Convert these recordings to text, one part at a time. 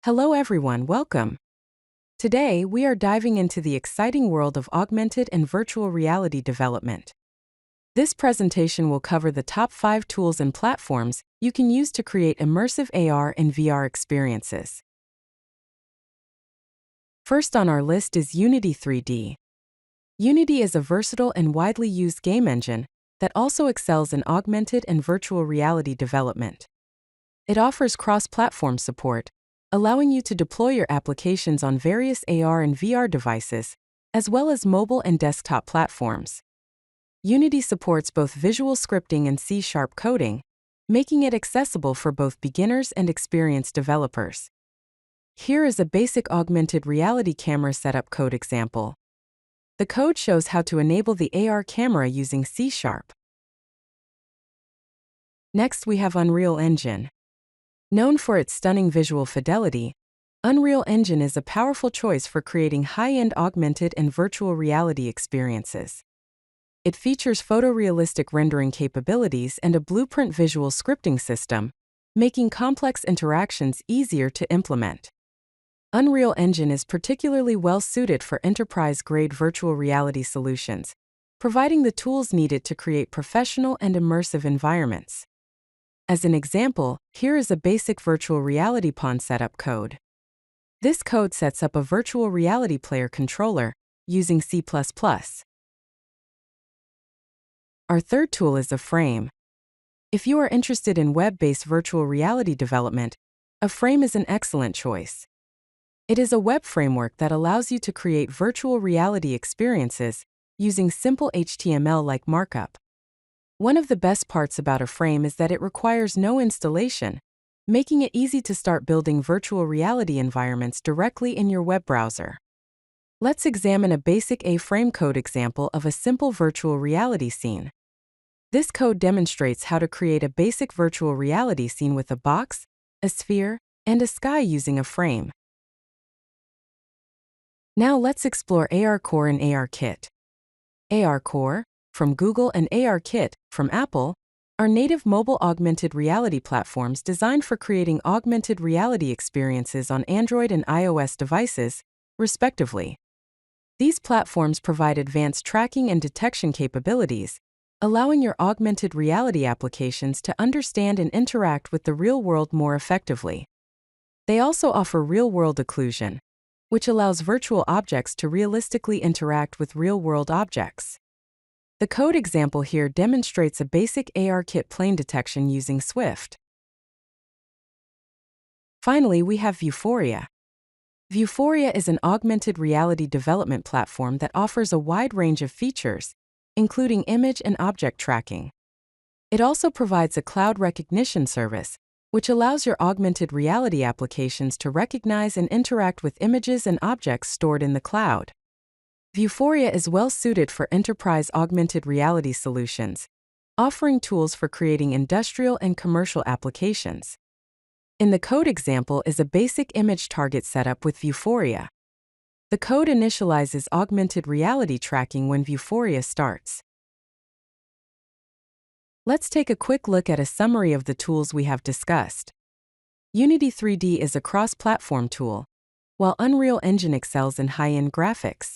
Hello everyone, welcome. Today, we are diving into the exciting world of augmented and virtual reality development. This presentation will cover the top 5 tools and platforms you can use to create immersive AR and VR experiences. First on our list is Unity 3D. Unity is a versatile and widely used game engine that also excels in augmented and virtual reality development. It offers cross-platform support, allowing you to deploy your applications on various AR and VR devices, as well as mobile and desktop platforms. Unity supports both visual scripting and C# coding, making it accessible for both beginners and experienced developers. Here is a basic augmented reality camera setup code example. The code shows how to enable the AR camera using C#. Next, we have Unreal Engine. Known for its stunning visual fidelity, Unreal Engine is a powerful choice for creating high-end augmented and virtual reality experiences. It features photorealistic rendering capabilities and a blueprint visual scripting system, making complex interactions easier to implement. Unreal Engine is particularly well-suited for enterprise-grade virtual reality solutions, providing the tools needed to create professional and immersive environments. As an example, here is a basic virtual reality pawn setup code. This code sets up a virtual reality player controller using C++. Our third tool is a frame. If you are interested in web-based virtual reality development, a frame is an excellent choice. It is a web framework that allows you to create virtual reality experiences using simple HTML-like markup. One of the best parts about a frame is that it requires no installation, making it easy to start building virtual reality environments directly in your web browser. Let's examine a basic A-frame code example of a simple virtual reality scene. This code demonstrates how to create a basic virtual reality scene with a box, a sphere, and a sky using a frame. Now let's explore ARCore and ARKit. ARCore, from Google, and ARKit, from Apple, are native mobile augmented reality platforms designed for creating augmented reality experiences on Android and iOS devices, respectively. These platforms provide advanced tracking and detection capabilities, allowing your augmented reality applications to understand and interact with the real world more effectively. They also offer real-world occlusion, which allows virtual objects to realistically interact with real-world objects. The code example here demonstrates a basic ARKit plane detection using Swift. Finally, we have Vuforia. Vuforia is an augmented reality development platform that offers a wide range of features, including image and object tracking. It also provides a cloud recognition service, which allows your augmented reality applications to recognize and interact with images and objects stored in the cloud. Vuforia is well-suited for enterprise augmented reality solutions, offering tools for creating industrial and commercial applications. In the code example is a basic image target setup with Vuforia. The code initializes augmented reality tracking when Vuforia starts. Let's take a quick look at a summary of the tools we have discussed. Unity 3D is a cross-platform tool, while Unreal Engine excels in high-end graphics.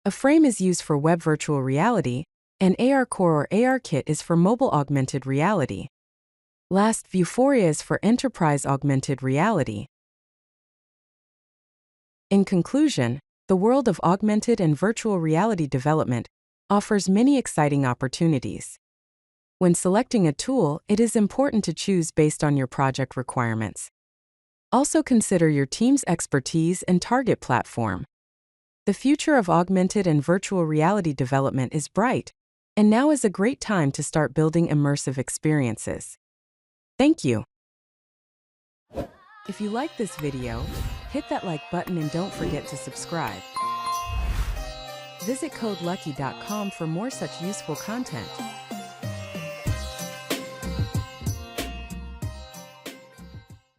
A frame is used for web virtual reality, and ARCore ARKit is for mobile augmented reality. Last, Vuforia is for enterprise augmented reality. In conclusion, the world of augmented and virtual reality development offers many exciting opportunities. When selecting a tool, it is important to choose based on your project requirements. Also consider your team's expertise and target platform. The future of augmented and virtual reality development is bright, and now is a great time to start building immersive experiences. Thank you. If you like this video, hit that like button and don't forget to subscribe. Visit codelucky.com for more such useful content.